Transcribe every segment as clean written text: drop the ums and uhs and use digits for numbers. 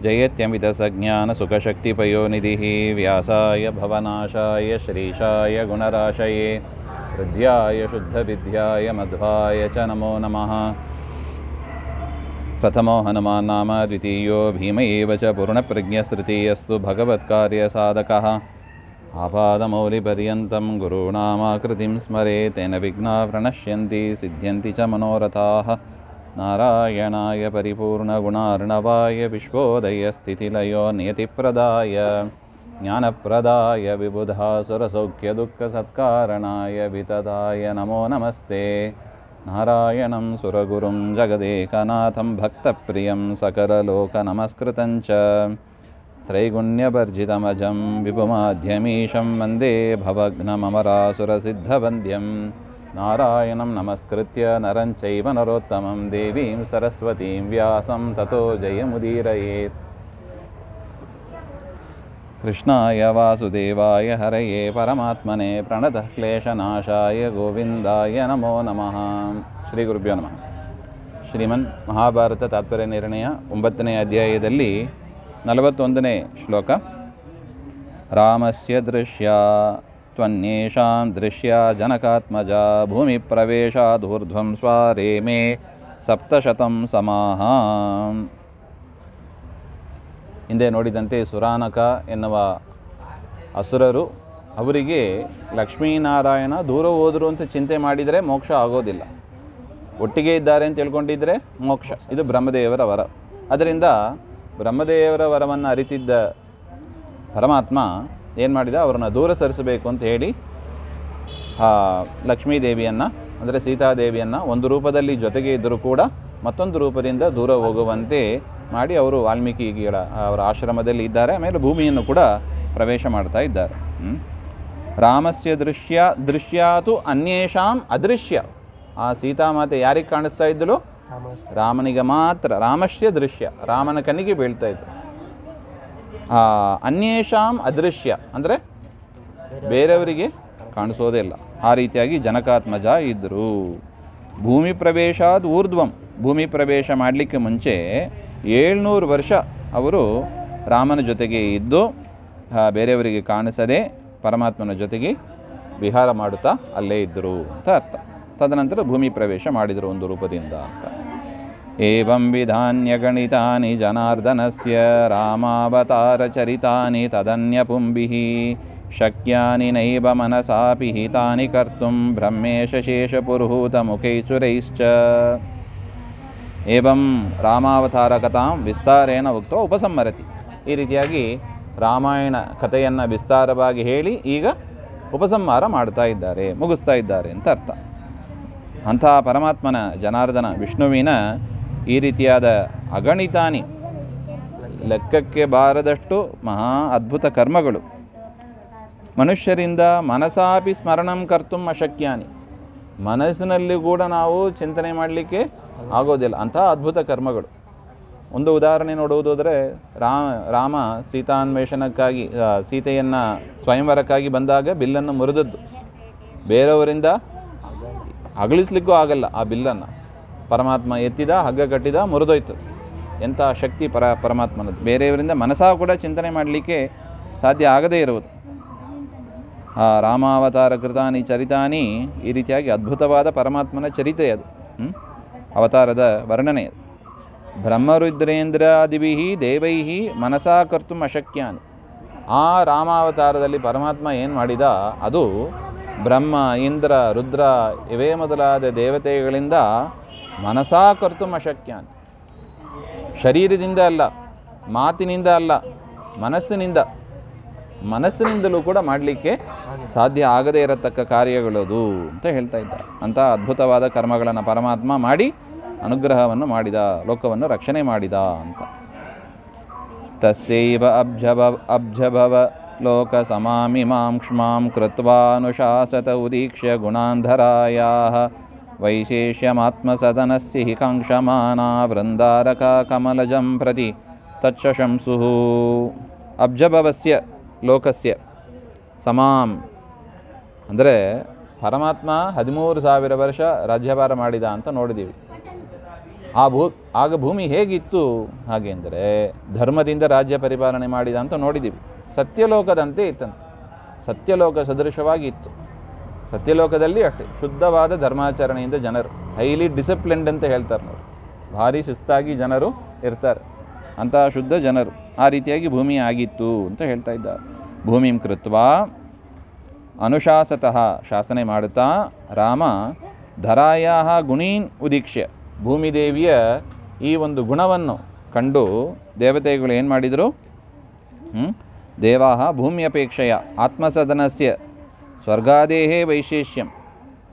जयत्यमितसज्ञानसुखशक्तिपयोनिधिः व्यासाय भवनाशाय श्रीशाय गुणराशये हृद्याय शुद्धविद्याय मध्वाय च नमो नमः। प्रथमो हनुमान् नाम द्वितीयो भीम एव च पूर्णप्रज्ञश्रुतियस्तु भगवत्कार्यसाधकः आपादमौलिपर्यन्तं गुरूणामाकृतिं स्मरेत् तेन विघ्नाः प्रणश्यन्ति सिद्ध्यन्ति च मनोरथाः। नारायणाय परिपूर्णगुणार्णवाय विश्वोदयस्थितिलयो नियतिप्रदाय ज्ञानप्रदाय विबुधासुरसौख्यदुःखसत्कारणाय वितताय नमो नमस्ते। नारायणं सुरगुरुं जगदेकनाथं भक्तप्रियं सकललोकनमस्कृतं च त्रैगुण्यवर्जितमजं विभुमाध्यमीशं वन्दे भवघ्नममरासुरसिद्धवन्द्यं। नारायणं नमस्कृत्य नरं चैव नरोत्तमं देवीं सरस्वतीं व्यासं ततो जयमुदीरयेत्। कृष्णाय वासुदेवाय हरये परमात्मने प्रणतः क्लेशनाशाय गोविंदाय नमो नमः। ಶ್ರೀ ಗುರುಭ್ಯೋ ನಮಃ. ಶ್ರೀಮನ್ ಮಹಾಭಾರತ ತಾತ್ಪರ್ಯ ನಿರ್ಣಯ 9ನೇ ಅಧ್ಯಾಯದಲ್ಲಿ 41ನೇ ಶ್ಲೋಕ. ರಾಮಸ್ಯ ದೃಶ್ಯ ತ್ವನ್ಯೇಷಾಂ ದೃಶ್ಯ ಜನಕಾತ್ಮಜ ಭೂಮಿ ಪ್ರವೇಶಾದೂರ್ಧ್ವಂ ಸ್ವಾರೇಮೇ ಸಪ್ತಶತಂ ಸಮಾಹ. ಹಿಂದೆ ನೋಡಿದಂತೆ ಸುರಾನಕ ಎನ್ನುವ ಅಸುರರು ಅವರಿಗೆ ಲಕ್ಷ್ಮೀನಾರಾಯಣ ದೂರ ಹೋದರು ಅಂತ ಚಿಂತೆ ಮಾಡಿದರೆ ಮೋಕ್ಷ ಆಗೋದಿಲ್ಲ, ಒಟ್ಟಿಗೆ ಇದ್ದಾರೆ ಅಂತ ತಿಳ್ಕೊಂಡಿದ್ರೆ ಮೋಕ್ಷ. ಇದು ಬ್ರಹ್ಮದೇವರ ವರ. ಅದರಿಂದ ಬ್ರಹ್ಮದೇವರ ವರವನ್ನು ಅರಿತಿದ್ದ ಪರಮಾತ್ಮ ಏನು ಮಾಡಿದ, ಅವರನ್ನು ದೂರ ಸರಿಸಬೇಕು ಅಂತ ಹೇಳಿ ಲಕ್ಷ್ಮೀದೇವಿಯನ್ನು ಅಂದರೆ ಸೀತಾದೇವಿಯನ್ನು ಒಂದು ರೂಪದಲ್ಲಿ ಜೊತೆಗೆ ಇದ್ದರೂ ಕೂಡ ಮತ್ತೊಂದು ರೂಪದಿಂದ ದೂರ ಹೋಗುವಂತೆ ಮಾಡಿ ಅವರು ವಾಲ್ಮೀಕಿಗಳ ಅವರ ಆಶ್ರಮದಲ್ಲಿ ಇದ್ದಾರೆ. ಆಮೇಲೆ ಭೂಮಿಯನ್ನು ಕೂಡ ಪ್ರವೇಶ ಮಾಡ್ತಾ ಇದ್ದಾರೆ. ರಾಮಸ್ಯ ದೃಶ್ಯಾತು ಅನ್ಯೇಷಾಂ ಅದೃಶ್ಯ. ಆ ಸೀತಾಮಾತೆ ಯಾರಿಗೆ ಕಾಣಿಸ್ತಾ ಇದ್ದಳು? ರಾಮನಿಗೆ ಮಾತ್ರ. ರಾಮಸ್ಯ ದೃಶ್ಯ, ರಾಮನ ಕಣ್ಣಿಗೆ ಬೀಳ್ತಾ ಇದ್ರು. ಅನ್ಯೇಷಾಂ ಅದೃಶ್ಯ ಅಂದರೆ ಬೇರೆಯವರಿಗೆ ಕಾಣಿಸೋದೇ ಇಲ್ಲ. ಆ ರೀತಿಯಾಗಿ ಜನಕಾತ್ಮಜ ಇದ್ದರು. ಭೂಮಿ ಪ್ರವೇಶಾದ್ ಊರ್ಧ್ವಂ, ಭೂಮಿ ಪ್ರವೇಶ ಮಾಡಲಿಕ್ಕೆ ಮುಂಚೆ 700 ವರ್ಷ ಅವರು ರಾಮನ ಜೊತೆಗೆ ಇದ್ದು ಬೇರೆಯವರಿಗೆ ಕಾಣಿಸದೆ ಪರಮಾತ್ಮನ ಜೊತೆಗೆ ವಿಹಾರ ಮಾಡುತ್ತಾ ಅಲ್ಲೇ ಇದ್ದರು ಅಂತ ಅರ್ಥ. ತದನಂತರ ಭೂಮಿ ಪ್ರವೇಶ ಮಾಡಿದರು ಒಂದು ರೂಪದಿಂದ ಅಂತ. ಏವಂ ವಿಧಾನ್ಯಗಣಿತಾನಿ ಜನಾರ್ದನಸ್ಯ ರಾಮಾವತಾರ ಚರಿತಾನಿ ತದನ್ಯಪುಂಭಿಃ ಶಕ್ಯಾನಿ ನೈವ ಮನಸಾಪಿ ಹಿತಾನಿ ಕರ್ತುಂ ಬ್ರಹ್ಮೇಶ ಶೇಷಪುರುಹೂತ ಮುಖೈಸುರೈಶ್ಚ. ಏವಂ ರಾಮಾವತಾರ ಕಥಾಂ ವಿಸ್ತಾರೇಣ ಉಕ್ತ ಉಪಸಂಹರತಿ. ಈ ರೀತಿಯಾಗಿ ರಾಮಾಯಣ ಕಥೆಯನ್ನು ವಿಸ್ತಾರವಾಗಿ ಹೇಳಿ ಈಗ ಉಪಸಂಹಾರ ಮಾಡ್ತಾ ಇದ್ದಾರೆ, ಮುಗಿಸ್ತಾ ಇದ್ದಾರೆ ಅಂತ ಅರ್ಥ. ಅಂತಹ ಪರಮಾತ್ಮನ ಜನಾರ್ದನ ವಿಷ್ಣುವಿನ ಈ ರೀತಿಯಾದ ಅಗಣಿತಾನಿ, ಲೆಕ್ಕಕ್ಕೆ ಬಾರದಷ್ಟು ಮಹಾ ಅದ್ಭುತ ಕರ್ಮಗಳು ಮನುಷ್ಯರಿಂದ ಮನಸಾಪಿ ಸ್ಮರಣಂ ಕರ್ತುಂ ಅಶಕ್ಯಾನಿ, ಮನಸ್ಸಿನಲ್ಲಿ ಕೂಡ ನಾವು ಚಿಂತನೆ ಮಾಡಲಿಕ್ಕೆ ಆಗೋದಿಲ್ಲ ಅಂತಹ ಅದ್ಭುತ ಕರ್ಮಗಳು. ಒಂದು ಉದಾಹರಣೆ ನೋಡುವುದಾದರೆ ರಾಮ ಸೀತಾನ್ವೇಷಣಕ್ಕಾಗಿ ಸೀತೆಯನ್ನು ಸ್ವಯಂವರಕ್ಕಾಗಿ ಬಂದಾಗ ಬಿಲ್ಲನ್ನು ಮುರಿದದ್ದು. ಬೇರೆಯವರಿಂದ ಅಗಳಿಸ್ಲಿಕ್ಕೂ ಆಗಲ್ಲ ಆ ಬಿಲ್ಲನ್ನು. ಪರಮಾತ್ಮ ಎತ್ತಿದ, ಹಗ್ಗ ಕಟ್ಟಿದ, ಮುರಿದೋಯ್ತು. ಎಂಥ ಶಕ್ತಿ ಪರಮಾತ್ಮನದ್ದು. ಬೇರೆಯವರಿಂದ ಮನಸಾ ಕೂಡ ಚಿಂತನೆ ಮಾಡಲಿಕ್ಕೆ ಸಾಧ್ಯ ಆಗದೇ ಇರುವುದು. ರಾಮಾವತಾರ ಕೃತಾನಿ ಚರಿತಾನಿ, ಈ ರೀತಿಯಾಗಿ ಅದ್ಭುತವಾದ ಪರಮಾತ್ಮನ ಚರಿತೆ ಅದು, ಅವತಾರದ ವರ್ಣನೆ ಅದು. ಬ್ರಹ್ಮರುದ್ರೇಂದ್ರಾದಿಭಿಃ ದೇವೈಃ ಮನಸಾ ಕರ್ತುಂ ಅಶಕ್ಯಾನಿ. ಆ ರಾಮಾವತಾರದಲ್ಲಿ ಪರಮಾತ್ಮ ಏನು ಮಾಡಿದ, ಅದು ಬ್ರಹ್ಮ, ಇಂದ್ರ, ರುದ್ರ ಇವೇ ಮೊದಲಾದ ದೇವತೆಗಳಿಂದ ಮನಸಾ ಕರ್ತುಂ ಅಶಕ್ಯಾನಿ. ಶರೀರದಿಂದ ಅಲ್ಲ, ಮಾತಿನಿಂದ ಅಲ್ಲ, ಮನಸ್ಸಿನಿಂದಲೂ ಕೂಡ ಮಾಡಲಿಕ್ಕೆ ಸಾಧ್ಯ ಆಗದೇ ಇರತಕ್ಕ ಕಾರ್ಯಗಳದು ಅಂತ ಹೇಳ್ತಾ ಇದ್ದಾರೆ. ಅಂಥ ಅದ್ಭುತವಾದ ಕರ್ಮಗಳನ್ನು ಪರಮಾತ್ಮ ಮಾಡಿ ಅನುಗ್ರಹವನ್ನು ಮಾಡಿದ, ಲೋಕವನ್ನು ರಕ್ಷಣೆ ಮಾಡಿದ ಅಂತ. ತಸ್ಯೈವ ಅಬ್ಜಭವ ಲೋಕ ಸಮಾಮಿಮಾಂ ಕ್ಷ್ಮಾಂ ಕೃತ್ವಾನುಶಾಸತ ಉದೀಕ್ಷ್ಯ ಗುಣಾಂಧರಾಯಾಃ ವೈಶೇಷ್ಯಮಾತ್ಮಸದನಸ್ಯ ಹಿ ಕಾಂಕ್ಷಮಾನಾ ವೃಂದಾರಕ ಕಮಲಜಂ ಪ್ರತಿ ತಚ್ಚಶಂಸುಃ. ಅಬ್ಜಭವಸ್ಯ ಲೋಕಸ್ಯ ಸಮಾಂ ಅಂದರೆ ಪರಮಾತ್ಮ 13,000 ವರ್ಷ ರಾಜ್ಯಭಾರ ಮಾಡಿದ ಅಂತ ನೋಡಿದ್ದೀವಿ. ಆಗ ಭೂಮಿ ಹೇಗಿತ್ತು ಹಾಗೆ ಅಂದರೆ ಧರ್ಮದಿಂದ ರಾಜ್ಯ ಪರಿಪಾಲನೆ ಮಾಡಿದ ಅಂತ ನೋಡಿದ್ದೀವಿ. ಸತ್ಯಲೋಕದಂತೆ ಇತ್ತಂತೆ, ಸತ್ಯಲೋಕ ಸದೃಶವಾಗಿ ಇತ್ತು. ಸತ್ಯಲೋಕದಲ್ಲಿ ಅಷ್ಟೇ ಶುದ್ಧವಾದ ಧರ್ಮಾಚರಣೆಯಿಂದ ಜನರು ಹೈಲಿ ಡಿಸಿಪ್ಲಿನ್ಡ್ ಅಂತ ಹೇಳ್ತಾರೆ ನೋಡಿ, ಭಾರಿ ಶಿಸ್ತಾಗಿ ಜನರು ಇರ್ತಾರೆ, ಅಂತಹ ಶುದ್ಧ ಜನರು. ಆ ರೀತಿಯಾಗಿ ಭೂಮಿ ಆಗಿತ್ತು ಅಂತ ಹೇಳ್ತಾ ಇದ್ದಾರೆ. ಭೂಮಿಂ ಕೃತ್ವ ಅನುಶಾಸತಃ ಶಾಸನೆ ಮಾಡುತ್ತಾ ರಾಮ ಧರಾಯ ಗುಣೀನ್ ಉದೀಕ್ಷ್ಯ ಭೂಮಿದೇವಿಯ ಈ ಒಂದು ಗುಣವನ್ನು ಕಂಡು ದೇವತೆಗಳು ಏನು ಮಾಡಿದರು? ದೇವಾ ಭೂಮ್ಯಪೇಕ್ಷೆಯ ಆತ್ಮಸದನಸ್ಯ ಸ್ವರ್ಗಾದೇಹೇ ವೈಶೇಷ್ಯಂ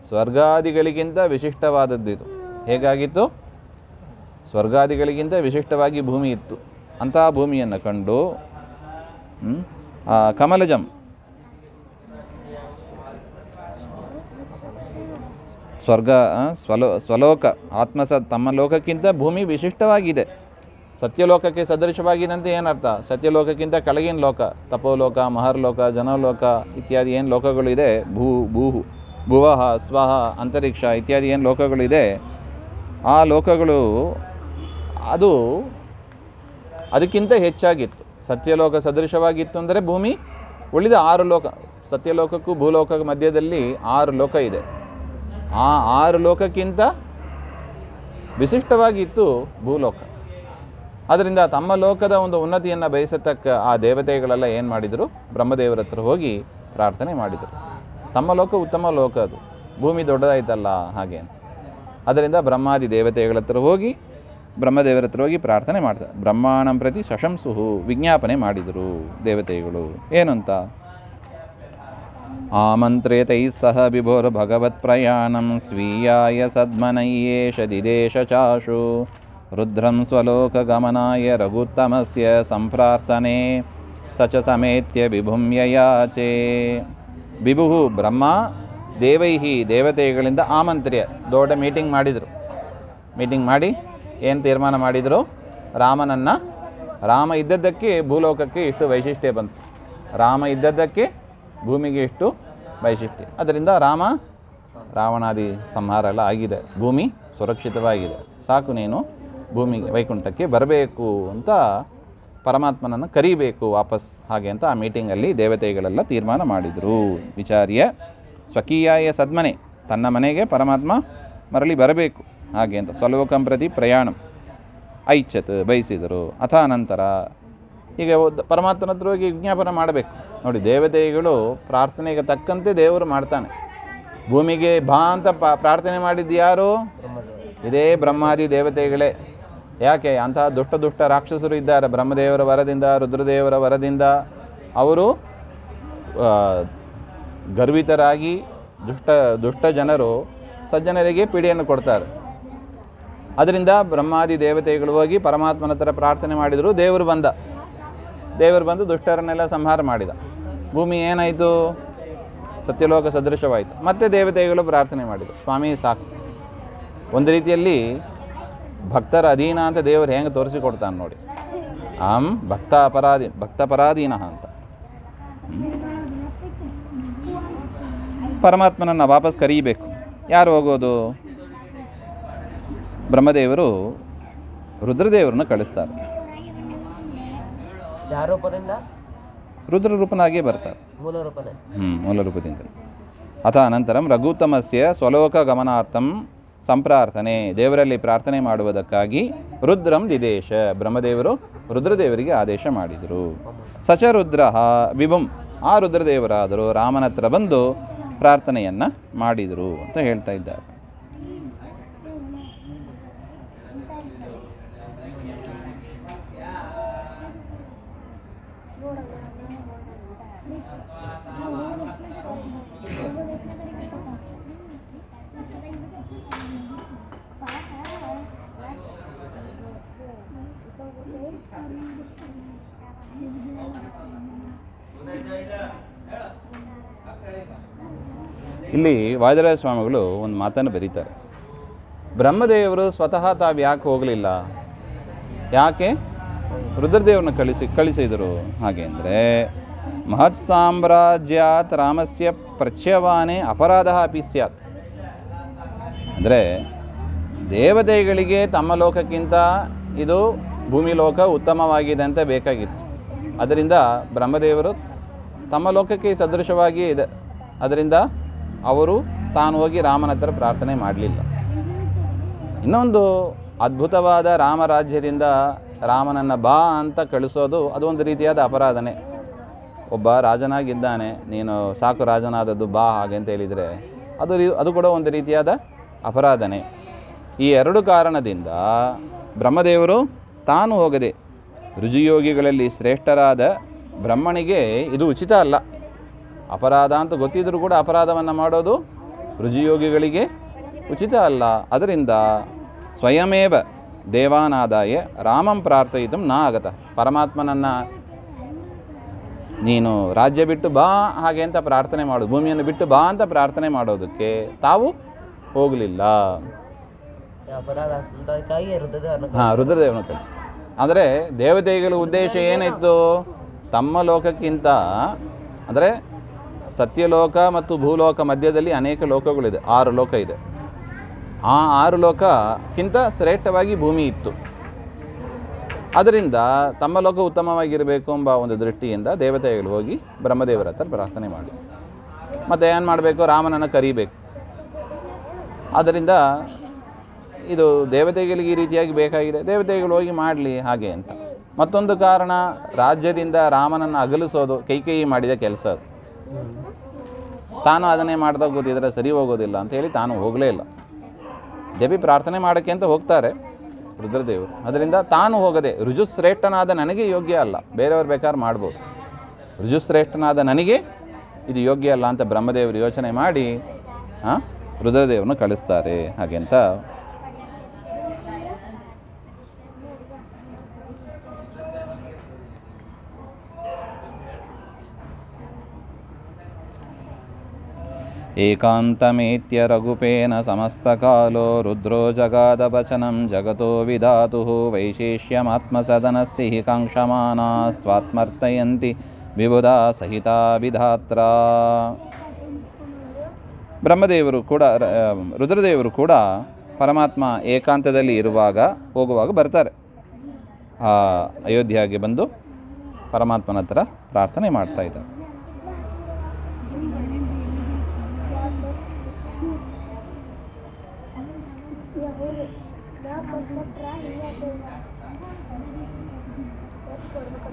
ಸ್ವರ್ಗಾದಿಗಳಿಗಿಂತ ವಿಶಿಷ್ಟವಾದದ್ದಿದು. ಹೇಗಾಗಿತ್ತು? ಸ್ವರ್ಗಾದಿಗಳಿಗಿಂತ ವಿಶಿಷ್ಟವಾಗಿ ಭೂಮಿ ಇತ್ತು. ಅಂತಹ ಭೂಮಿಯನ್ನು ಕಂಡು ಕಮಲಜಂ ಸ್ವಲೋಕ ತಮ್ಮ ಲೋಕಕ್ಕಿಂತ ಭೂಮಿ ವಿಶಿಷ್ಟವಾಗಿದೆ. ಸತ್ಯಲೋಕಕ್ಕೆ ಸದೃಶವಾಗಿದಂತೆ ಏನರ್ಥ? ಸತ್ಯಲೋಕಕ್ಕಿಂತ ಕೆಳಗಿನ ಲೋಕ, ತಪೋಲೋಕ, ಮಹರ್ಲೋಕ, ಜನಲೋಕ ಇತ್ಯಾದಿ ಏನು ಲೋಕಗಳಿದೆ, ಭುವಃ ಸ್ವಃ ಅಂತರಿಕ್ಷ ಇತ್ಯಾದಿ ಏನು ಲೋಕಗಳಿದೆ, ಆ ಲೋಕಗಳು ಅದಕ್ಕಿಂತ ಹೆಚ್ಚಾಗಿತ್ತು. ಸತ್ಯಲೋಕ ಸದೃಶವಾಗಿತ್ತು ಅಂದರೆ ಭೂಮಿ ಉಳಿದ 6 ಲೋಕ, ಸತ್ಯಲೋಕಕ್ಕೂ ಭೂಲೋಕ ಮಧ್ಯದಲ್ಲಿ 6 ಲೋಕ ಇದೆ. ಆ 6 ಲೋಕಕ್ಕಿಂತ ವಿಶಿಷ್ಟವಾಗಿತ್ತು ಭೂಲೋಕ. ಅದರಿಂದ ತಮ್ಮ ಲೋಕದ ಒಂದು ಉನ್ನತಿಯನ್ನು ಬಯಸತಕ್ಕ ಆ ದೇವತೆಗಳೆಲ್ಲ ಏನು ಮಾಡಿದರು? ಬ್ರಹ್ಮದೇವರ ಹತ್ರ ಹೋಗಿ ಪ್ರಾರ್ಥನೆ ಮಾಡಿದರು. ತಮ್ಮ ಲೋಕ ಉತ್ತಮ ಲೋಕ, ಅದು ಭೂಮಿ ದೊಡ್ಡದಾಯ್ತಲ್ಲ ಹಾಗೆ ಅಂತ. ಅದರಿಂದ ಬ್ರಹ್ಮಾದಿ ದೇವತೆಗಳ ಹತ್ರ ಹೋಗಿ ಬ್ರಹ್ಮದೇವರ ಹತ್ರ ಹೋಗಿ ಪ್ರಾರ್ಥನೆ ಮಾಡ್ತಾರೆ. ಬ್ರಹ್ಮಾಣಂ ಪ್ರತಿ ಶಶಂಸುಹು ವಿಜ್ಞಾಪನೆ ಮಾಡಿದರು ದೇವತೆಗಳು. ಏನಂತ? ಆಮಂತ್ರೇತೈ ಸಹ ವಿಭೋರ್ ಭಗವತ್ ಪ್ರಯಾಣಂ ಸ್ವೀಯಾಯ ಸದ್ಮನಯ್ಯೇಷ ದಿದೇಶ ಚಾಶು ರುದ್ರಂ ಸ್ವಲೋಕ ಗಮನಾಯ ರಘುತ್ತಮಸ್ಯ ಸಂಪ್ರಾರ್ಥನೆ ಸಚ ಸಮೇತ್ಯ ವಿಭುಂ ಯಯಾಚೆ. ವಿಭು ಬ್ರಹ್ಮ ದೇವೈಹಿ ದೇವತೆಗಳಿಂದ ಆಮಂತ್ರ್ಯ ದೊಡ್ಡ ಮೀಟಿಂಗ್ ಮಾಡಿದರು. ಮೀಟಿಂಗ್ ಮಾಡಿ ಏನು ತೀರ್ಮಾನ ಮಾಡಿದರು? ರಾಮ ಇದ್ದದ್ದಕ್ಕೆ ಭೂಲೋಕಕ್ಕೆ ಇಷ್ಟು ವೈಶಿಷ್ಟ್ಯ ಬಂತು, ರಾಮ ಇದ್ದದ್ದಕ್ಕೆ ಭೂಮಿಗೆ ಇಷ್ಟು ವೈಶಿಷ್ಟ್ಯ. ಅದರಿಂದ ರಾವಣಾದಿ ಸಂಹಾರ ಎಲ್ಲ ಆಗಿದೆ, ಭೂಮಿ ಸುರಕ್ಷಿತವಾಗಿದೆ, ಸಾಕು ನೀನು ಭೂಮಿಗೆ ವೈಕುಂಠಕ್ಕೆ ಬರಬೇಕು ಅಂತ ಪರಮಾತ್ಮನನ್ನು ಕರೀಬೇಕು ವಾಪಸ್ ಹಾಗೆ ಅಂತ ಆ ಮೀಟಿಂಗಲ್ಲಿ ದೇವತೆಗಳೆಲ್ಲ ತೀರ್ಮಾನ ಮಾಡಿದರು. ವಿಚಾರ್ಯ ಸ್ವಕೀಯಾಯ ಸದ್ಮನೆ ತನ್ನ ಮನೆಗೆ ಪರಮಾತ್ಮ ಮರಳಿ ಬರಬೇಕು ಹಾಗೆ ಅಂತ ಸ್ವಲೋಕಂ ಪ್ರತಿ ಪ್ರಯಾಣಂ ಐಚ್ಛತ್ ಬಯಸಿದರು. ಅನಂತರ ಹೀಗೆ ಪರಮಾತ್ಮನ ಹತ್ರ ಹೋಗಿ ವಿಜ್ಞಾಪನೆ ಮಾಡಬೇಕು. ನೋಡಿ, ದೇವತೆಗಳು ಪ್ರಾರ್ಥನೆಗೆ ತಕ್ಕಂತೆ ದೇವರು ಮಾಡ್ತಾನೆ. ಭೂಮಿಗೆ ಬಾ ಅಂತ ಪ್ರಾರ್ಥನೆ ಮಾಡಿದ್ದು ಯಾರು? ಇದೇ ಬ್ರಹ್ಮಾದಿ ದೇವತೆಗಳೇ. ಯಾಕೆ? ಅಂತಹ ದುಷ್ಟ ರಾಕ್ಷಸರು ಇದ್ದಾರೆ. ಬ್ರಹ್ಮದೇವರ ವರದಿಂದ, ರುದ್ರದೇವರ ವರದಿಂದ ಅವರು ಗರ್ವಿತರಾಗಿ ದುಷ್ಟ ಜನರು ಸಜ್ಜನರಿಗೆ ಪೀಡೆಯನ್ನು ಕೊಡ್ತಾರೆ. ಅದರಿಂದ ಬ್ರಹ್ಮಾದಿ ದೇವತೆಗಳು ಹೋಗಿ ಪರಮಾತ್ಮನ ಹತ್ರ ಪ್ರಾರ್ಥನೆ ಮಾಡಿದರು. ದೇವರು ಬಂದು ದುಷ್ಟರನ್ನೆಲ್ಲ ಸಂಹಾರ ಮಾಡಿದ. ಭೂಮಿ ಏನಾಯಿತು? ಸತ್ಯಲೋಕ ಸದೃಶವಾಯಿತು. ಮತ್ತೆ ದೇವತೆಗಳು ಪ್ರಾರ್ಥನೆ ಮಾಡಿದರು, ಸ್ವಾಮಿ ಸಾಕು. ಒಂದು ರೀತಿಯಲ್ಲಿ ಭಕ್ತರ ಅಧೀನ ಅಂತ ದೇವರು ಹೆಂಗೆ ತೋರಿಸಿಕೊಡ್ತಾನೆ ನೋಡಿ. ಭಕ್ತಪರಾಧೀನ ಅಂತ. ಪರಮಾತ್ಮನನ್ನು ವಾಪಸ್ ಕರೀಬೇಕು. ಯಾರು ಹೋಗೋದು? ಬ್ರಹ್ಮದೇವರು ರುದ್ರದೇವರನ್ನು ಕಳಿಸ್ತಾರೆ. ಯಾವ ರೂಪದಿಂದ? ರುದ್ರ ರೂಪನಾಗಿಯೇ ಬರ್ತಾರೆ, ಮೂಲ ರೂಪದಿಂದ. ಅನಂತರಂ ರಘುತ್ತಮಸ್ಯ ಸ್ವಲೋಕ ಗಮನಾರ್ಥಂ ಸಂಪ್ರಾರ್ಥನೆ ದೇವರಲ್ಲಿ ಪ್ರಾರ್ಥನೆ ಮಾಡುವುದಕ್ಕಾಗಿ ರುದ್ರಂ ದಿದೇಶ ಬ್ರಹ್ಮದೇವರು ರುದ್ರದೇವರಿಗೆ ಆದೇಶ ಮಾಡಿದರು. ಸಚ ರುದ್ರ ವಿಭುಂ ಆ ರುದ್ರದೇವರಾದರು ರಾಮನ ಹತ್ರ ಬಂದು ಪ್ರಾರ್ಥನೆಯನ್ನು ಮಾಡಿದರು ಅಂತ ಹೇಳ್ತಾ ಇದ್ದಾರೆ. ಇಲ್ಲಿ ವಾದಿರಾಜ ಸ್ವಾಮಿಗಳು ಒಂದು ಮಾತನ್ನು ಬರೀತಾರೆ. ಬ್ರಹ್ಮದೇವರು ಸ್ವತಃ ತಾವು ಯಾಕೆ ಹೋಗಲಿಲ್ಲ? ಯಾಕೆ ರುದ್ರದೇವರನ್ನ ಕಳಿಸಿದರು? ಹಾಗೆ ಅಂದರೆ ಮಹತ್ ಸಾಮ್ರಾಜ್ಯಾತ್ ರಾಮಸ್ಯ ಪ್ರಚ್ಯವಾನೆ ಅಪರಾಧ ಅಪಿ ಸ್ಯಾತ್. ಅಂದರೆ ದೇವತೆಗಳಿಗೆ ತಮ್ಮ ಲೋಕಕ್ಕಿಂತ ಇದು ಭೂಮಿ ಲೋಕ ಉತ್ತಮವಾಗಿದೆ ಅಂತ ಬೇಕಾಗಿತ್ತು. ಅದರಿಂದ ಬ್ರಹ್ಮದೇವರು ತಮ್ಮ ಲೋಕಕ್ಕೆ ಸದೃಶವಾಗಿ ಇದೆ. ಅದರಿಂದ ಅವರು ತಾನು ಹೋಗಿ ರಾಮನ ಹತ್ರ ಪ್ರಾರ್ಥನೆ ಮಾಡಲಿಲ್ಲ. ಇನ್ನೊಂದು ಅದ್ಭುತವಾದ ರಾಮರಾಜ್ಯದಿಂದ ರಾಮನನ್ನು ಬಾ ಅಂತ ಕಳಿಸೋದು ಅದು ಒಂದು ರೀತಿಯಾದ ಅಪರಾಧನೆ. ಒಬ್ಬ ರಾಜನಾಗಿದ್ದಾನೆ, ನೀನು ಸಾಕು ರಾಜನಾದದ್ದು ಬಾ ಹಾಗೆ ಅಂತ ಹೇಳಿದರೆ ಅದು ಕೂಡ ಒಂದು ರೀತಿಯಾದ ಅಪರಾಧನೆ. ಈ ಎರಡು ಕಾರಣದಿಂದ ಬ್ರಹ್ಮದೇವರು ತಾನು ಹೋಗದೆ ಋಜುಯೋಗಿಗಳಲ್ಲಿ ಶ್ರೇಷ್ಠರಾದ ಬ್ರಹ್ಮನಿಗೆ ಇದು ಉಚಿತ ಅಲ್ಲ, ಅಪರಾಧ ಅಂತ ಗೊತ್ತಿದ್ದರೂ ಕೂಡ ಅಪರಾಧವನ್ನು ಮಾಡೋದು ಋಜುಯೋಗಿಗಳಿಗೆ ಉಚಿತ ಅಲ್ಲ. ಅದರಿಂದ ಸ್ವಯಮೇವ ದೇವಾನಾದಾಯ ರಾಮಂ ಪ್ರಾರ್ಥಯಿತು ನ ಆಗತ. ಪರಮಾತ್ಮನನ್ನು ನೀನು ರಾಜ್ಯ ಬಿಟ್ಟು ಬಾ ಹಾಗೆ ಅಂತ ಪ್ರಾರ್ಥನೆ ಮಾಡೋದು, ಭೂಮಿಯನ್ನು ಬಿಟ್ಟು ಬಾ ಅಂತ ಪ್ರಾರ್ಥನೆ ಮಾಡೋದಕ್ಕೆ ತಾವು ಹೋಗಲಿಲ್ಲ. ರುದ್ರದೇವನ ಕಳಿಸ್ತಾರೆ. ಅಂದರೆ ದೇವತೆಗಳ ಉದ್ದೇಶ ಏನಿತ್ತು? ತಮ್ಮ ಲೋಕಕ್ಕಿಂತ, ಅಂದರೆ ಸತ್ಯಲೋಕ ಮತ್ತು ಭೂಲೋಕ ಮಧ್ಯದಲ್ಲಿ ಅನೇಕ ಲೋಕಗಳಿದೆ, 6 ಲೋಕ ಇದೆ. ಆ 6 ಲೋಕಕ್ಕಿಂತ ಶ್ರೇಷ್ಠವಾಗಿ ಭೂಮಿ ಇತ್ತು. ಅದರಿಂದ ತಮ್ಮ ಲೋಕ ಉತ್ತಮವಾಗಿರಬೇಕು ಎಂಬ ಒಂದು ದೃಷ್ಟಿಯಿಂದ ದೇವತೆಗಳು ಹೋಗಿ ಬ್ರಹ್ಮದೇವರ ಹತ್ರ ಪ್ರಾರ್ಥನೆ ಮಾಡಿ ಮತ್ತು ಏನು ಮಾಡಬೇಕು? ರಾಮನನ್ನು ಕರೀಬೇಕು. ಆದ್ದರಿಂದ ಇದು ದೇವತೆಗಳಿಗೆ ಈ ರೀತಿಯಾಗಿ ಬೇಕಾಗಿದೆ, ದೇವತೆಗಳು ಹೋಗಿ ಮಾಡಲಿ ಹಾಗೆ ಅಂತ. ಮತ್ತೊಂದು ಕಾರಣ, ರಾಜ್ಯದಿಂದ ರಾಮನನ್ನು ಅಗಲಿಸೋದು ಕೈಕೇಯಿ ಮಾಡಿದ ಕೆಲಸ ಅದು. ತಾನು ಅದನ್ನೇ ಮಾಡ್ತಾ ಕೂತಿದ್ರೆ ಸರಿ ಹೋಗೋದಿಲ್ಲ ಅಂತ ಹೇಳಿ ತಾನು ಹೋಗಲೇ ಇಲ್ಲ. ದೇವಿ ಪ್ರಾರ್ಥನೆ ಮಾಡೋಕ್ಕೆ ಅಂತ ಹೋಗ್ತಾರೆ ರುದ್ರದೇವರು. ಅದರಿಂದ ತಾನು ಹೋಗದೆ ಋಜುಶ್ರೇಷ್ಠನಾದ ನನಗೆ ಯೋಗ್ಯ ಅಲ್ಲ, ಬೇರೆಯವ್ರು ಬೇಕಾದ್ರೆ ಮಾಡ್ಬೋದು, ಋಜುಶ್ರೇಷ್ಠನಾದ ನನಗೆ ಇದು ಯೋಗ್ಯ ಅಲ್ಲ ಅಂತ ಬ್ರಹ್ಮದೇವರು ಯೋಚನೆ ಮಾಡಿ ರುದ್ರದೇವರನ್ನು ಕಳಿಸ್ತಾರೆ ಹಾಗೆ ಅಂತ. ಏಕಾಂತಮೇತ್ಯ ರಘುಪೇನ ಸಮಸ್ತಕಾಲೋ ರುದ್ರೋ ಜಗಾದವಚನಂ ಜಗತೋ ವಿಧಾತುಃ ವೈಶೇಷ್ಯಮಾತ್ಮಸದನಸ್ಯ ಹಿ ಕಾಂಕ್ಷಮಾನಾಸ್ತ್ವಾತ್ಮರ್ಥಯಂತಿ ವಿಬುಧಾ ಸಹಿತಾ ವಿಧಾತ್ರ. ಬ್ರಹ್ಮದೇವರು ಕೂಡ ರುದ್ರದೇವರು ಕೂಡ ಪರಮಾತ್ಮ ಏಕಾಂತದಲ್ಲಿ ಹೋಗುವಾಗ ಬರ್ತಾರೆ. ಅಯೋಧ್ಯೆಗೆ ಬಂದು ಪರಮಾತ್ಮನ ಹತ್ರ ಪ್ರಾರ್ಥನೆ ಮಾಡ್ತಾ ಇದ್ದಾರೆ.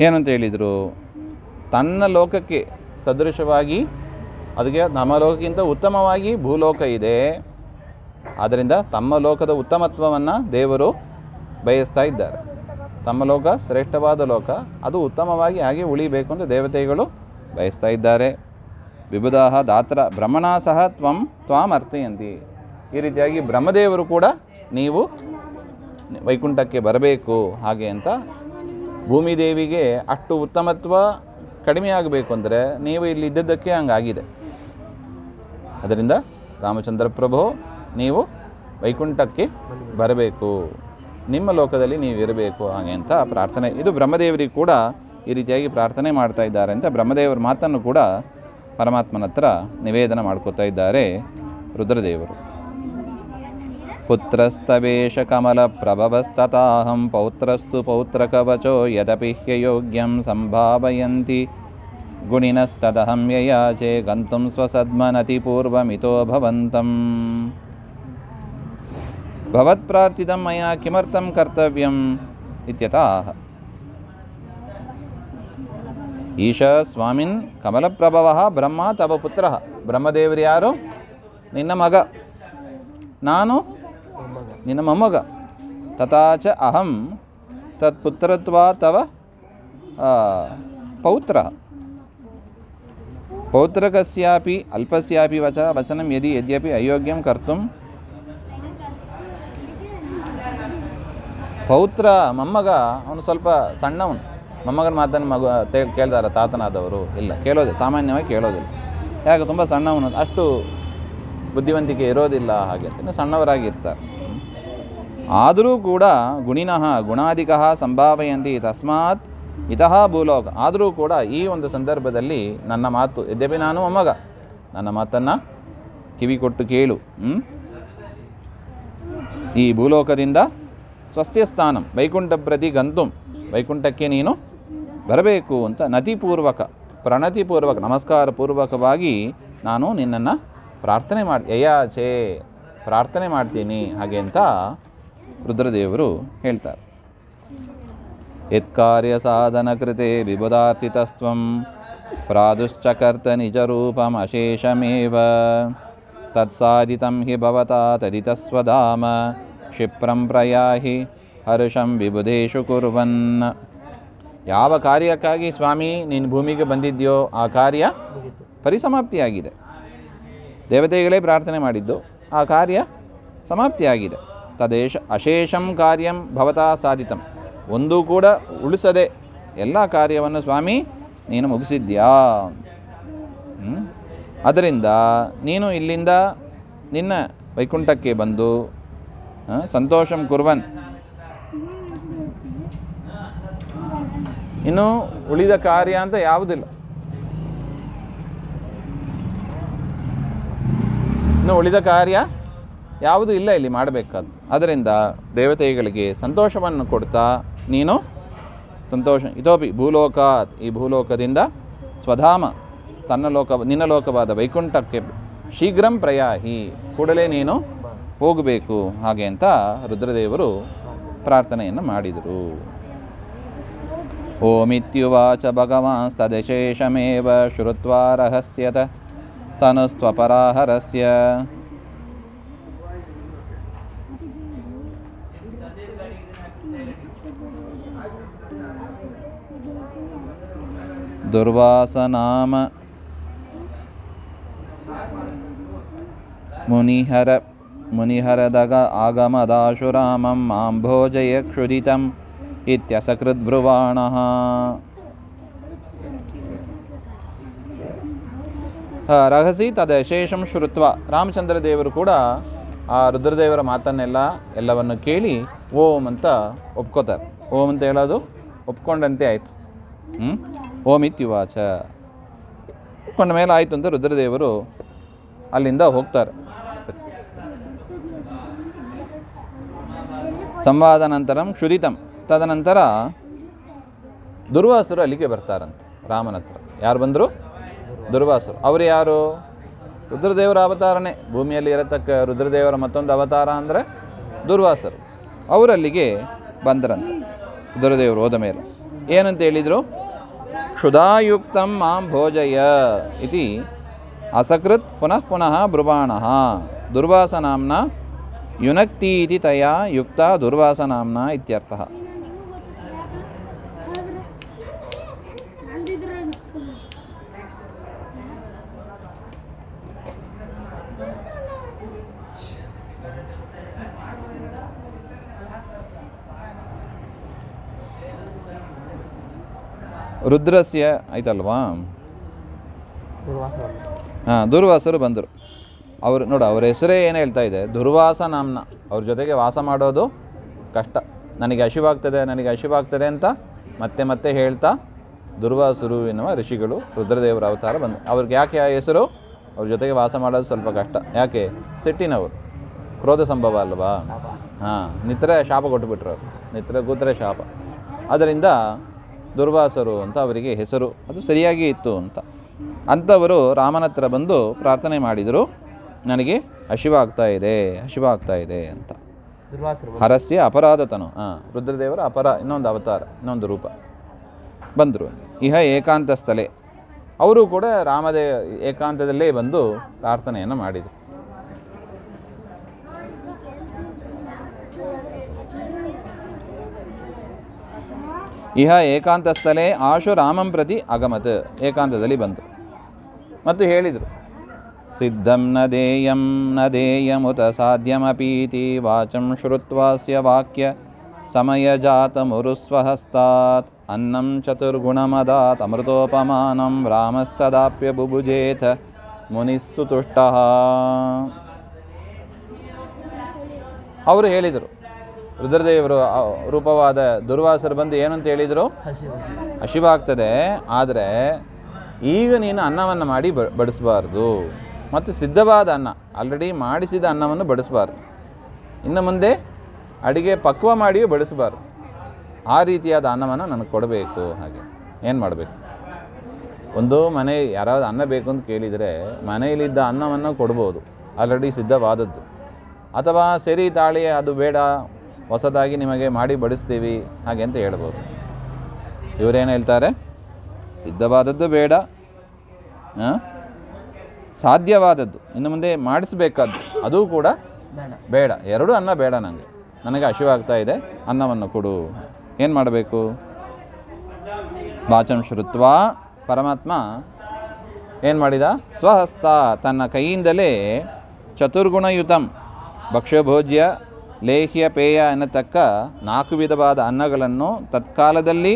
ಏನಂತ ಹೇಳಿದರು? ತನ್ನ ಲೋಕಕ್ಕೆ ಸದೃಶವಾಗಿ, ಅದಕ್ಕೆ ನಮ್ಮ ಲೋಕಕ್ಕಿಂತ ಉತ್ತಮವಾಗಿ ಭೂಲೋಕ ಇದೆ. ಆದ್ದರಿಂದ ತಮ್ಮ ಲೋಕದ ಉತ್ತಮತ್ವವನ್ನು ದೇವರು ಬಯಸ್ತಾ ಇದ್ದಾರೆ. ತಮ್ಮ ಲೋಕ ಶ್ರೇಷ್ಠವಾದ ಲೋಕ, ಅದು ಉತ್ತಮವಾಗಿ ಹಾಗೆ ಉಳಿಬೇಕು ಅಂತ ದೇವತೆಗಳು ಬಯಸ್ತಾ ಇದ್ದಾರೆ. ವಿಬುಧಾಹ ದಾತ್ರ ಬ್ರಹ್ಮಣಾ ಸಹ ತ್ವಾಂ ಅರ್ಥಯಂತಿ. ಈ ರೀತಿಯಾಗಿ ಬ್ರಹ್ಮದೇವರು ಕೂಡ ನೀವು ವೈಕುಂಠಕ್ಕೆ ಬರಬೇಕು ಹಾಗೆ ಅಂತ. ಭೂಮಿದೇವಿಗೆ ಅಷ್ಟು ಉತ್ತಮತ್ವ ಕಡಿಮೆ ಆಗಬೇಕು ಅಂದರೆ ನೀವು ಇಲ್ಲಿ ಇದ್ದದ್ದಕ್ಕೆ ಹಂಗಾಗಿದೆ. ಅದರಿಂದ ರಾಮಚಂದ್ರ ಪ್ರಭು ನೀವು ವೈಕುಂಠಕ್ಕೆ ಬರಬೇಕು, ನಿಮ್ಮ ಲೋಕದಲ್ಲಿ ನೀವು ಇರಬೇಕು ಹಾಗೆ ಅಂತ ಪ್ರಾರ್ಥನೆ. ಇದು ಬ್ರಹ್ಮದೇವರಿಗೆ ಕೂಡ ಈ ರೀತಿಯಾಗಿ ಪ್ರಾರ್ಥನೆ ಮಾಡ್ತಾ ಇದ್ದಾರೆ ಅಂತ ಬ್ರಹ್ಮದೇವರ ಮಾತನ್ನು ಕೂಡ ಪರಮಾತ್ಮನ ಹತ್ರ ನಿವೇದನ ಮಾಡ್ಕೋತಾ ಇದ್ದಾರೆ ರುದ್ರದೇವರು. ಪುತ್ರಸ್ತವೇಶ ಕಮಲ ಪ್ರಭವಸ್ತತಾಹಂ ಪೌತ್ರಸ್ತು ಪೌತ್ರಕವಚೋ ಯದಪಿ ಹ್ಯಯೋಗ್ಯಂ ಸಂಭಾವಯಂತಿ ಗುಣಿನಸ್ತದಹಂ ಯಯಾಚೆ ಗಂತುಂ ಸ್ವಸದ್ಮನತಿ ಪೂರ್ವಮಿತೋ ಭವಂತಂ ಭವತ್ಪ್ರಾರ್ಥಿತಂ ಮಯಾ ಕಿಮರ್ಥಂ ಕರ್ತವ್ಯಂ ಇತ್ಯತಃ. ಈಶ ಸ್ವಾಮಿನ್ ಕಮಲಪ್ರಭವಃ ಬ್ರಹ್ಮ ತವ ಪುತ್ರಃ. ಬ್ರಹ್ಮದೇವರು ಯಾರು? ನಿನ್ನ ಮಗ, ನಾನು ನಿನ್ನ ಮೊಮ್ಮಗ. ತಥಾಚ ಅಹಂ ತತ್ಪುತ್ರತ್ವಾ ತವ ಪೌತ್ರ. ಪೌತ್ರಕಸ್ಯಾಪಿ ಅಲ್ಪಸ್ಯಾಪಿ ವಚನಂ ಯದ್ಯಪಿ ಅಯೋಗ್ಯಂ ಕರ್ತುಂ. ಪೌತ್ರ ಮೊಮ್ಮಗ, ಅವನು ಸ್ವಲ್ಪ ಸಣ್ಣವನು. ಮೊಮ್ಮಗನ ಮಾತನ್ನು ಕೇಳ್ತಾರೆ ತಾತನಾದವರು? ಇಲ್ಲ, ಸಾಮಾನ್ಯವಾಗಿ ಕೇಳೋದಿಲ್ಲ. ಯಾಕೆ? ತುಂಬ ಸಣ್ಣವನು, ಅಷ್ಟು ಬುದ್ಧಿವಂತಿಕೆ ಇರೋದಿಲ್ಲ ಹಾಗೆ ಅಂತ ಸಣ್ಣವರಾಗಿರ್ತಾರೆ. ಆದರೂ ಕೂಡ ಗುಣಿನಃ ಗುಣಾಧಿಕಃ ಸಂಭಾವಯಂತಿ ತಸ್ಮಾತ್ ಇತಃ ಭೂಲೋಕ. ಆದರೂ ಕೂಡ ಈ ಒಂದು ಸಂದರ್ಭದಲ್ಲಿ ನನ್ನ ಮಾತು, ಯದ್ಯಪಿ ನಾನು ಮೊಮ್ಮಗ, ನನ್ನ ಮಾತನ್ನು ಕಿವಿ ಕೊಟ್ಟು ಕೇಳು. ಈ ಭೂಲೋಕದಿಂದ ಸ್ವಸ್ಯ ಸ್ಥಾನಂ ವೈಕುಂಠ ಪ್ರತಿ ಗಂತುಂ, ವೈಕುಂಠಕ್ಕೆ ನೀನು ಬರಬೇಕು ಅಂತ ನತಿಪೂರ್ವಕ ಪ್ರಣತಿಪೂರ್ವಕ ನಮಸ್ಕಾರ ಪೂರ್ವಕವಾಗಿ ನಾನು ನಿನ್ನನ್ನು ಪ್ರಾರ್ಥನೆ ಯಯಾಚೆ ಪ್ರಾರ್ಥನೆ ಮಾಡ್ತೀನಿ ಹಾಗೆ ಅಂತ ರುದ್ರದೇವರು ಹೇಳ್ತಾರೆ. ಯತ್ಕಾರ್ಯ ಸಾಧನ ಕೃತೆ ವಿಬುಧಾರ್ಥಿತಸ್ತ್ವಂ ಪ್ರಾದುಶ್ಚಕರ್ತ ನಿಜರೂಪಂ ಅಶೇಷಮೇವ ತತ್ಸಾಧಿತಂ ಹಿ ಭವತಾ ತದಿತಸ್ವಧಾಮ ಕ್ಷಿಪ್ರಂ ಪ್ರಯಾಹಿ ಹರ್ಷಂ ವಿಬುಧೇಶು ಕುರ್ವನ್. ಯಾವ ಕಾರ್ಯಕ್ಕಾಗಿ ಸ್ವಾಮಿ ನೀನು ಭೂಮಿಗೆ ಬಂದಿದ್ಯೋ ಆ ಕಾರ್ಯ ಪರಿಸಮಾಪ್ತಿಯಾಗಿದೆ. ದೇವತೆಗಳೇ ಪ್ರಾರ್ಥನೆ ಮಾಡಿದ್ದು, ಆ ಕಾರ್ಯ ಸಮಾಪ್ತಿಯಾಗಿದೆ. ಅಶೇಷಂ ಕಾರ್ಯಂ ಭವತಾ ಸಾಧಿತಂ, ಒಂದೂ ಕೂಡ ಉಳಿಸದೆ ಎಲ್ಲ ಕಾರ್ಯವನ್ನು ಸ್ವಾಮಿ ನೀನು ಮುಗಿಸಿದ್ಯಾ. ಅದರಿಂದ ನೀನು ಇಲ್ಲಿಂದ ನಿನ್ನ ವೈಕುಂಠಕ್ಕೆ ಬಂದು ಸಂತೋಷಂ ಕುರ್ವನ್, ಇನ್ನು ಉಳಿದ ಕಾರ್ಯ ಅಂತ ಯಾವುದಿಲ್ಲ, ಇನ್ನು ಉಳಿದ ಕಾರ್ಯ ಯಾವುದೂ ಇಲ್ಲ ಇಲ್ಲಿ ಮಾಡಬೇಕಾದ್ದು. ಅದರಿಂದ ದೇವತೆಗಳಿಗೆ ಸಂತೋಷವನ್ನು ಕೊಡ್ತಾ ನೀನು ಸಂತೋಷ ಇತೋಪಿ ಭೂಲೋಕಾತ್, ಈ ಭೂಲೋಕದಿಂದ ಸ್ವಧಾಮ ನಿನ್ನ ಲೋಕವಾದ ವೈಕುಂಠಕ್ಕೆ ಶೀಘ್ರಂ ಪ್ರಯಾಹಿ, ಕೂಡಲೇ ನೀನು ಹೋಗಬೇಕು ಹಾಗೆ ಅಂತ ರುದ್ರದೇವರು ಪ್ರಾರ್ಥನೆಯನ್ನು ಮಾಡಿದರು. ಓಮಿತ್ಯುವಾಚ ಭಗವಾನ್ಸ್ತದಶೇಷಮೇವ ಶ್ರುತ್ವಾ ರಹಸ್ಯತ ತನುಸ್ತ್ವಪರಾಹರಸ್ಯ. ದುರ್ವಾಸನಾಮ ಮುನಿಹರದಗ ಆಗಮದಾಶುರಾಮಂ ಮಾಂಭೋಜಯ ಕ್ಷುದಿತಂ ಇತ್ಯಸಕೃದ್ಬ್ರುವಾಣಃ. ರಹಸಿ ತದಶೇಷಂ ಶ್ರುತ್ವ, ರಾಮಚಂದ್ರ ದೇವರು ಕೂಡ ಆ ರುದ್ರದೇವರ ಎಲ್ಲವನ್ನು ಕೇಳಿ ಓಂ ಅಂತ ಒಪ್ಕೋತಾರೆ. ಓಂ ಅಂತ ಹೇಳೋದು ಒಪ್ಕೊಂಡಂತೆ ಆಯಿತು. ಓಮಿತ್ಯುವಾಚ ಒಪ್ಕೊಂಡ ಮೇಲೆ ಆಯಿತು ಅಂತ ರುದ್ರದೇವರು ಅಲ್ಲಿಂದ ಹೋಗ್ತಾರೆ. ಸಂವಾದ ನಂತರಂ ಕ್ಷುದಿತಂ, ತದನಂತರ ದುರ್ವಾಸರು ಅಲ್ಲಿಗೆ ಬರ್ತಾರಂತೆ ರಾಮನ ಹತ್ರ. ಯಾರು ಬಂದರು? ದುರ್ವಾಸರು. ಅವರು ಯಾರು? ರುದ್ರದೇವರ ಅವತಾರನೇ. ಭೂಮಿಯಲ್ಲಿ ಇರತಕ್ಕ ರುದ್ರದೇವರ ಮತ್ತೊಂದು ಅವತಾರ ಅಂದರೆ ದುರ್ವಾಸರು. ಅವರಲ್ಲಿಗೆ ಬಂದರಂತೆ. ರುದ್ರದೇವರು ಹೋದ ಮೇಲೆ ಏನಂತ ಹೇಳಿದರು? ಕ್ಷುಧಾಯುಕ್ತಂ ಮಾಂ ಭೋಜಯ ಇತಿ ಅಸಕೃತ್ ಪುನಃ ಪುನಃ ಬ್ರುವಾಣಃ. ದುರ್ವಾಸನಾಂನ ಯುನಕ್ತಿ ಇತಿ ತಯಾ ಯುಕ್ತ ದುರ್ವಾಸನಾಂನ ಇತ್ಯರ್ಥಃ. ರುದ್ರಸ್ಯ ಆಯ್ತಲ್ವಾ? ದುರ್ವಾಸರು ಬಂದರು. ಅವರು ನೋಡು, ಅವರ ಹೆಸರೇ ಏನು ಹೇಳ್ತಾ ಇದೆ? ದುರ್ವಾಸ ನಾಮ್ನ. ಅವ್ರ ಜೊತೆಗೆ ವಾಸ ಮಾಡೋದು ಕಷ್ಟ. ನನಗೆ ಹಸಿವಾಗ್ತದೆ ಅಂತ ಮತ್ತೆ ಮತ್ತೆ ಹೇಳ್ತಾ ದುರ್ವಾಸರು ಎನ್ನುವ ಋಷಿಗಳು ರುದ್ರದೇವರ ಅವತಾರ ಬಂದರು. ಅವ್ರಿಗೆ ಯಾಕೆ ಆ ಹೆಸರು? ಅವ್ರ ಜೊತೆಗೆ ವಾಸ ಮಾಡೋದು ಸ್ವಲ್ಪ ಕಷ್ಟ. ಯಾಕೆ? ಸಿಟ್ಟಿನವರು, ಕ್ರೋಧ ಸಂಭವ ಅಲ್ವಾ? ನಿತ್ರೆ ಶಾಪ ಕೊಟ್ಟುಬಿಟ್ರು ಅವರು. ನಿತ್ರೆ ಕೂತ್ರೆ ಶಾಪ. ಅದರಿಂದ ದುರ್ವಾಸರು ಅಂತ ಅವರಿಗೆ ಹೆಸರು. ಅದು ಸರಿಯಾಗಿ ಇತ್ತು ಅಂತ. ಅಂಥವರು ರಾಮನ ಹತ್ರ ಬಂದು ಪ್ರಾರ್ಥನೆ ಮಾಡಿದರು, ನನಗೆ ಹಸಿವಾಗ್ತಾ ಇದೆ ಅಂತ. ಹರಸ್ಯ ಅಪರಾಧತನು, ರುದ್ರದೇವರ ಇನ್ನೊಂದು ಅವತಾರ, ಇನ್ನೊಂದು ರೂಪ ಬಂದರು. ಇಹ ಏಕಾಂತ ಸ್ಥಳೇ, ಅವರು ಕೂಡ ಏಕಾಂತದಲ್ಲೇ ಬಂದು ಪ್ರಾರ್ಥನೆಯನ್ನು ಮಾಡಿದರು. ಇಹ ಏಕಾಂತ ಸ್ಥಳೇ ಆಶು ರಾಮಂ ಪ್ರತಿ ಅಗಮತ್, ಏಕಾಂತದಲ್ಲಿ ಬಂತು ಮತ್ತು ಹೇಳಿದರು, ಸಿದ್ಧಂ ನ ದೇಯಮುತ ಸಾಧ್ಯವಪೀತಿ ವಾಚಂ ಶ್ರುತ್ವಾಸ್ಯ ವಾಕ್ಯ ಸಮಯ ಜಾತ ಮುರುಸ್ವಹಸ್ತಾತ್ ಅನ್ನಂ ಚತುರ್ಗುಣಮದಾತ್ ಅಮೃತೋಪಮಾನಂ ರಾಮಸ್ತದಾಪ್ಯ ಬುಭುಜೇಥ ಮುನಿಸ್ಸು ತುಷ್ಟಃ. ಅವರು ಹೇಳಿದರು, ರುದ್ರದೇವರು ರೂಪವಾದ ದುರ್ವಾಸರು ಬಂದು ಏನಂತ ಹೇಳಿದರು? ಹಸಿವಾಗ್ತದೆ, ಆದರೆ ಈಗ ನೀನು ಅನ್ನವನ್ನು ಮಾಡಿ ಬಡಿಸಬಾರ್ದು, ಮತ್ತು ಸಿದ್ಧವಾದ ಅನ್ನ, ಆಲ್ರೆಡಿ ಮಾಡಿಸಿದ ಅನ್ನವನ್ನು ಬಡಿಸಬಾರ್ದು. ಇನ್ನು ಮುಂದೆ ಅಡಿಗೆ ಪಕ್ವ ಮಾಡಿಯೂ ಬಡಿಸಬಾರ್ದು. ಆ ರೀತಿಯಾದ ಅನ್ನವನ್ನು ನನಗೆ ಕೊಡಬೇಕು. ಹಾಗೆ ಏನು ಮಾಡಬೇಕು? ಒಂದು ಮನೆ ಯಾರಾவது ಅನ್ನ ಬೇಕು ಅಂತ ಕೇಳಿದರೆ ಮನೆಯಲ್ಲಿದ್ದ ಅನ್ನವನ್ನು ಕೊಡ್ಬೋದು, ಆಲ್ರೆಡಿ ಸಿದ್ಧವಾದದ್ದು. ಅಥವಾ ಸರಿ ತಾಳಿ ಅದು ಬೇಡ, ಹೊಸದಾಗಿ ನಿಮಗೆ ಮಾಡಿ ಬಡಿಸ್ತೀವಿ ಹಾಗೆ ಅಂತ ಹೇಳ್ಬೋದು. ಇವರೇನು ಹೇಳ್ತಾರೆ? ಸಿದ್ಧವಾದದ್ದು ಬೇಡ, ಸಾಧ್ಯವಾದದ್ದು ಇನ್ನು ಮುಂದೆ ಮಾಡಿಸ್ಬೇಕಾದ್ದು ಅದು ಕೂಡ ಬೇಡ. ಎರಡೂ ಅನ್ನ ಬೇಡ, ನನಗೆ ಹಸಿವಾಗ್ತಾ ಇದೆ, ಅನ್ನವನ್ನು ಕೊಡು. ಏನು ಮಾಡಬೇಕು? ವಾಚಂ ಶ್ರುತ್ವಾ ಪರಮಾತ್ಮ ಏನು ಮಾಡಿದ? ಸ್ವಹಸ್ತ ತನ್ನ ಕೈಯಿಂದಲೇ ಚತುರ್ಗುಣಯುತಂ ಭಕ್ಷ್ಯಭೋಜ್ಯ ಲೇಹ್ಯ ಪೇಯ ಎನ್ನತಕ್ಕ 4 ವಿಧವಾದ ಅನ್ನಗಳನ್ನು ತತ್ಕಾಲದಲ್ಲಿ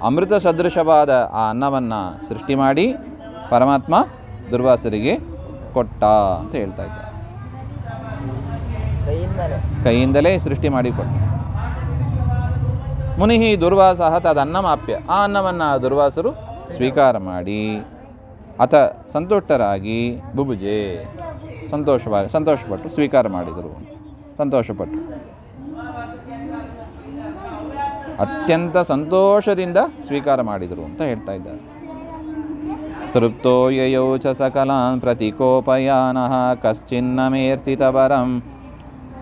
ಅಮೃತ ಸದೃಶವಾದ ಆ ಅನ್ನವನ್ನು ಸೃಷ್ಟಿ ಮಾಡಿ ಪರಮಾತ್ಮ ದುರ್ವಾಸರಿಗೆ ಕೊಟ್ಟ ಅಂತ ಹೇಳ್ತಾ ಇದ್ದಾರೆ. ಕೈಯಿಂದಲೇ ಸೃಷ್ಟಿ ಮಾಡಿ ಕೊಟ್ಟ. ಮುನಿಹಿ ದುರ್ವಾಸಃ ತದನ್ನಮಾಪ್ಯ, ಆ ಅನ್ನವನ್ನು ದುರ್ವಾಸರು ಸ್ವೀಕಾರ ಮಾಡಿ ಅಥ ಸಂತುಷ್ಟರಾಗಿ ಬುಭುಜೆ ಸಂತೋಷಪಟ್ಟು ಸ್ವೀಕಾರ ಮಾಡಿದರು. ಸಂತೋಷಪಟ್ಟು ಅತ್ಯಂತ ಸಂತೋಷದಿಂದ ಸ್ವೀಕಾರ ಮಾಡಿದರು ಅಂತ ಹೇಳ್ತಾ ಇದ್ದಾರೆ. ತೃಪ್ತೋ ಯಯೌ ಚ ಸಕಲಾನ್ ಪ್ರತಿಕೋಪಯಾನಃ ಕಶ್ಚಿನ್ನಮೇರ್ಥಿತವರಂ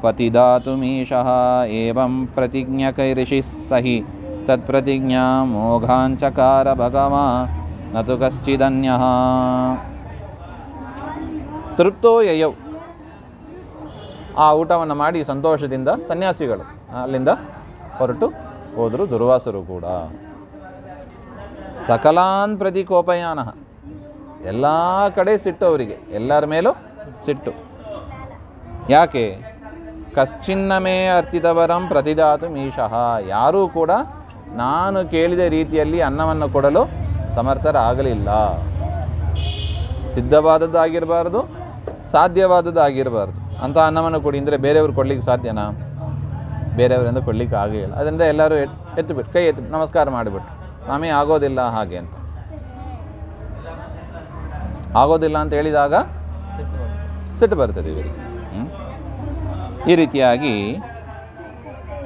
ಪತಿದಾತುಮೀಶಃ ಏವಂ ಪ್ರತಿಜ್ಞಕೈರಿಷಿಃ ಸಹಿ ತತ್ಪ್ರತಿಜ್ಞಾ ಮೋಘಾಂಚಕಾರ ಭಗವಾನ್ ನತು ಕಶ್ಚಿದನ್ಯಃ. ತೃಪ್ತೋ ಯಯೌ, ಆ ಊಟವನ್ನು ಮಾಡಿ ಸಂತೋಷದಿಂದ ಸನ್ಯಾಸಿಗಳು ಅಲ್ಲಿಂದ ಹೊರಟು ಹೋದರು, ದುರ್ವಾಸರು ಕೂಡ. ಸಕಲಾನ್ ಪ್ರತಿಕೋಪಯಾನಃ, ಎಲ್ಲ ಕಡೆ ಸಿಟ್ಟು ಅವರಿಗೆ, ಎಲ್ಲರ ಮೇಲೂ ಸಿಟ್ಟು. ಯಾಕೆ? ಕಶ್ಚಿನ್ನಮೇ ಅರ್ಥಿತವರಂ ಪ್ರತಿದಾತು ಮೀಶಃ, ಯಾರೂ ಕೂಡ ನಾನು ಕೇಳಿದ ರೀತಿಯಲ್ಲಿ ಅನ್ನವನ್ನು ಕೊಡಲು ಸಮರ್ಥರಾಗಲಿಲ್ಲ. ಸಿದ್ಧವಾದದ್ದು ಆಗಿರಬಾರ್ದು, ಸಾಧ್ಯವಾದದ್ದು ಆಗಿರಬಾರ್ದು. ಅಂಥ ಅನ್ನವನ್ನು ಕೊಡಿ ಅಂದರೆ ಬೇರೆಯವ್ರು ಕೊಡ್ಲಿಕ್ಕೆ ಸಾಧ್ಯನಾ? ಬೇರೆಯವರಿಂದ ಕೊಡ್ಲಿಕ್ಕೆ ಆಗಿಲ್ಲ. ಅದರಿಂದ ಎಲ್ಲರೂ ಎತ್ತಿಬಿಟ್ಟು ಕೈ ಎತ್ತಿ ನಮಸ್ಕಾರ ಮಾಡಿಬಿಟ್ಟು ಸ್ವಾಮಿ ಆಗೋದಿಲ್ಲ ಹಾಗೆ ಅಂತ. ಆಗೋದಿಲ್ಲ ಅಂತ ಹೇಳಿದಾಗ ಸಿಟ್ಟು ಬರ್ತದೆ ಇವರಿಗೆ. ಈ ರೀತಿಯಾಗಿ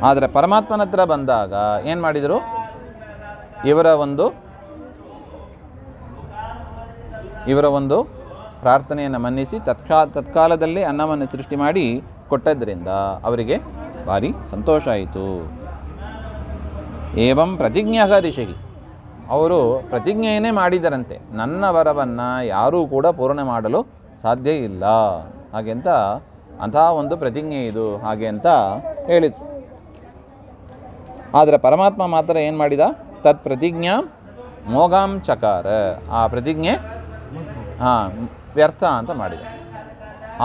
ಆದರೆ ಪರಮಾತ್ಮನ ಹತ್ರ ಬಂದಾಗ ಏನು ಮಾಡಿದರು? ಇವರ ಒಂದು ಪ್ರಾರ್ಥನೆಯನ್ನು ಮನ್ನಿಸಿ ತತ್ಕಾಲದಲ್ಲಿ ಅನ್ನವನ್ನು ಸೃಷ್ಟಿ ಮಾಡಿ ಕೊಟ್ಟದ್ದರಿಂದ ಅವರಿಗೆ ಭಾರಿ ಸಂತೋಷ ಆಯಿತು. ಏವಂ ಪ್ರತಿಜ್ಞಾಗ ಋಷಿ, ಅವರು ಪ್ರತಿಜ್ಞೆಯನ್ನೇ ಮಾಡಿದರಂತೆ, ನನ್ನ ವರವನ್ನು ಯಾರೂ ಕೂಡ ಪೂರ್ಣ ಮಾಡಲು ಸಾಧ್ಯ ಇಲ್ಲ ಹಾಗೆ ಅಂತ, ಅಂತಹ ಒಂದು ಪ್ರತಿಜ್ಞೆ ಇದು ಹಾಗೆ ಅಂತ ಹೇಳಿದರು. ಆದರೆ ಪರಮಾತ್ಮ ಮಾತ್ರ ಏನು ಮಾಡಿದ? ತತ್ ಪ್ರತಿಜ್ಞಾ ಮೋಘಾಂ ಚಕಾರ, ಆ ಪ್ರತಿಜ್ಞೆ ವ್ಯರ್ಥ ಅಂತ ಮಾಡಿದ.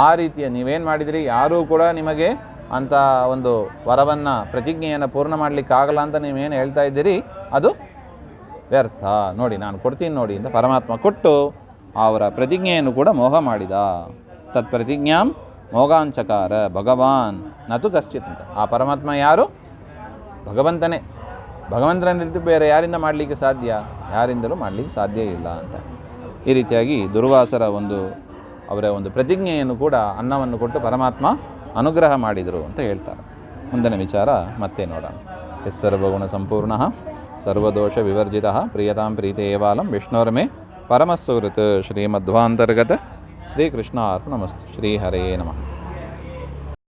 ಆ ರೀತಿಯ ನೀವೇನು ಮಾಡಿದಿರಿ? ಯಾರೂ ಕೂಡ ನಿಮಗೆ ಅಂಥ ಒಂದು ವರವನ್ನು ಪ್ರತಿಜ್ಞೆಯನ್ನು ಪೂರ್ಣ ಮಾಡಲಿಕ್ಕಾಗಲ್ಲ ಅಂತ ನೀವೇನು ಹೇಳ್ತಾ ಇದ್ದೀರಿ, ಅದು ವ್ಯರ್ಥ. ನೋಡಿ ನಾನು ಕೊಡ್ತೀನಿ ನೋಡಿ ಅಂತ ಪರಮಾತ್ಮ ಕೊಟ್ಟು ಅವರ ಪ್ರತಿಜ್ಞೆಯನ್ನು ಕೂಡ ಮೋಹ ಮಾಡಿದ. ತತ್ ಪ್ರತಿಜ್ಞಾಂ ಮೋಘಾಂಚಕಾರ ಭಗವಾನ್ ನತು ಕಶ್ಚಿತ್ ಅಂತ. ಆ ಪರಮಾತ್ಮ ಯಾರು? ಭಗವಂತನೇ. ಭಗವಂತನಿಟ್ಟು ಬೇರೆ ಯಾರಿಂದ ಮಾಡಲಿಕ್ಕೆ ಸಾಧ್ಯ? ಯಾರಿಂದಲೂ ಮಾಡಲಿಕ್ಕೆ ಸಾಧ್ಯ ಇಲ್ಲ ಅಂತ. ಈ ರೀತಿಯಾಗಿ ದುರ್ವಾಸರ ಅವರ ಒಂದು ಪ್ರತಿಜ್ಞೆಯನ್ನು ಕೂಡ ಅನ್ನವನ್ನು ಕೊಟ್ಟು ಪರಮಾತ್ಮ ಅನುಗ್ರಹ ಮಾಡಿದರು ಅಂತ ಹೇಳ್ತಾರೆ. ಮುಂದಿನ ವಿಚಾರ ಮತ್ತೆ ನೋಡೋಣ. ಸರ್ವಗುಣ ಸಂಪೂರ್ಣ ಸರ್ವದೋಷ ವಿವರ್ಜಿತ ಪ್ರಿಯತಾಂ ಪ್ರೀತೇವಾಲಂ ವಿಷ್ಣೋರ್ಮೇ ಪರಮಸುಹೃತ್ ಶ್ರೀಮಧ್ವಾಂತರ್ಗತ ಶ್ರೀಕೃಷ್ಣಾರ್ಪಣಮಸ್ತು. ಶ್ರೀಹರೇ ನಮಃ.